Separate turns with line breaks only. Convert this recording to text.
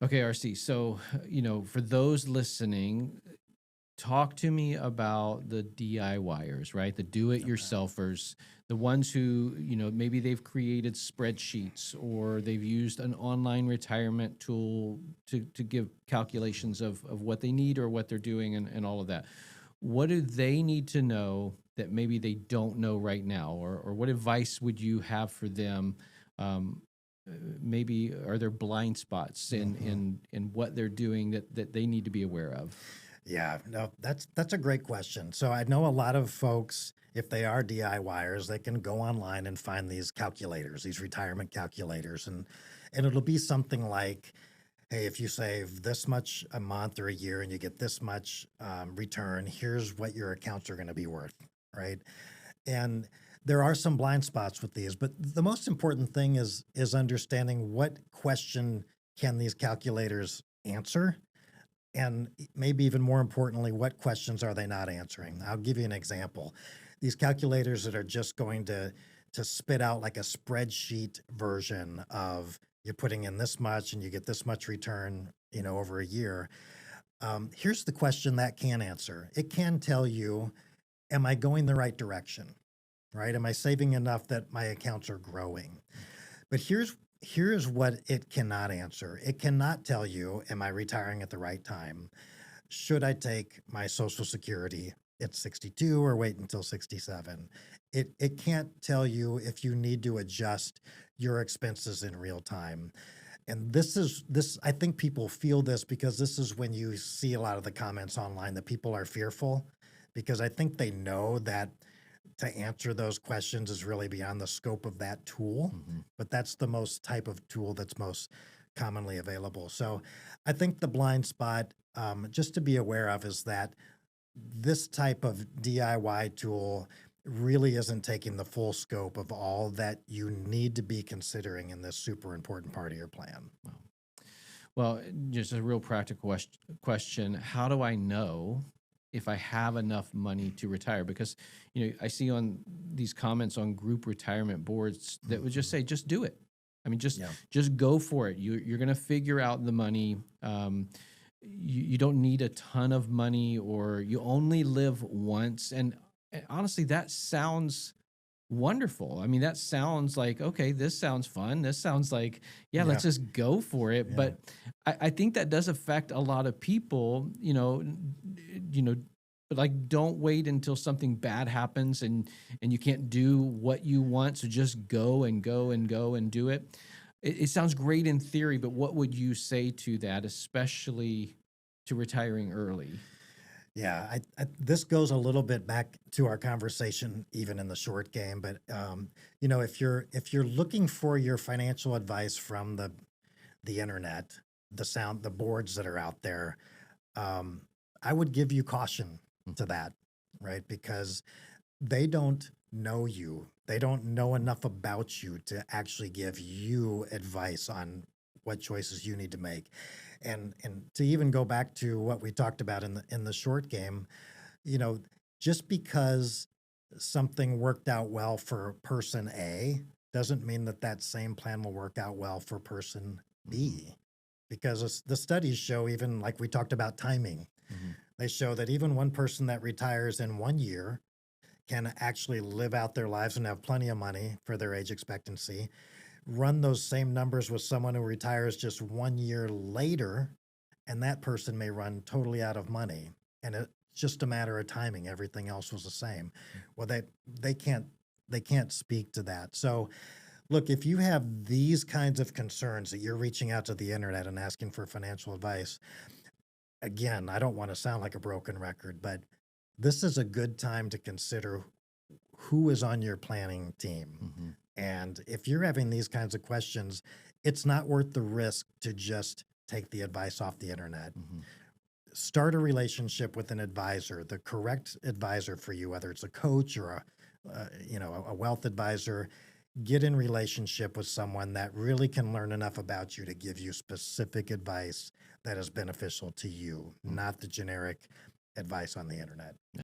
Okay, RC. So, for those listening, talk to me about the DIYers, right? The
Okay.
do-it-yourselfers, the ones who, maybe they've created spreadsheets or they've used an online retirement tool to give calculations of what they need or what they're doing and all of that. What do they need to know that maybe they don't know right now? Or what advice would you have for them? Um, Maybe are there blind spots in
hmm
what they're doing that they need to be aware of?
Yeah, no, that's a great question. So I know a lot of folks, if they are DIYers, they can go online and find these calculators, these retirement calculators, and it'll be something like, hey, if you save this much a month or a year and you get this much return, here's what your accounts are going to be worth, right? And there are some blind spots with these, but the most important thing is understanding what question can these calculators answer, and maybe even more importantly, what questions are they not answering? I'll give you an example. These calculators that are just going to spit out like a spreadsheet version of you're putting in this much and you get this much return, over a year. Here's the question that can answer. It can tell you, am I going the right direction? Right? Am I saving enough that my accounts are growing? But here's what it cannot answer. It cannot tell you, am I retiring at the right time? Should I take my Social Security at 62 or wait until 67? It can't tell you if you need to adjust your expenses in real time. And this I think people feel this because this is when you see a lot of the comments online that people are fearful, because I think they know that to answer those questions is really beyond the scope of that tool,
Mhm.
but that's the most type of tool that's most commonly available. So I think the blind spot, just to be aware of, is that this type of DIY tool really isn't taking the full scope of all that you need to be considering in this super important part of your plan.
Wow. Well, just a real practical question. How do I know if I have enough money to retire? Because, I see on these comments on group retirement boards that would just
Mhm.
say, just do it. I mean, just
Yeah.
just go for it. You're going to figure out the money. You don't need a ton of money, or you only live once. And honestly, that sounds wonderful. I mean, that sounds like, okay, this sounds fun. This sounds like, yeah,
Yeah.
let's just go for it.
Yeah.
But I think that does affect a lot of people, but like don't wait until something bad happens and you can't do what you want. So just go and go and go and do it. It sounds great in theory, but what would you say to that, especially to retiring early?
Yeah, this goes a little bit back to our conversation, even in the short game. But if you're looking for your financial advice from the internet, the boards that are out there, um, I would give you caution to that, right? Because they don't know you. They don't know enough about you to actually give you advice on what choices you need to make. And to even go back to what we talked about in the short game, you know, just because something worked out well for person A doesn't mean that that same plan will work out well for person
Mhm,
B. Because the studies show, even like we talked about timing,
mhm,
they show that even one person that retires in 1 year can actually live out their lives and have plenty of money for their age expectancy. Run those same numbers with someone who retires just 1 year later, and that person may run totally out of money. And it's just a matter of timing. Everything else was the same. Well, they can't they can't speak to that. So look, if you have these kinds of concerns that you're reaching out to the internet and asking for financial advice, again, I don't want to sound like a broken record, but this is a good time to consider who is on your planning team.
mhm,
And if you're having these kinds of questions, it's not worth the risk to just take the advice off the internet.
mhm.
Start a relationship with an advisor, the correct advisor for you, whether it's a coach or a wealth advisor. Get in relationship with someone that really can learn enough about you to give you specific advice that is beneficial to you,
Mm.
not the generic advice on the internet.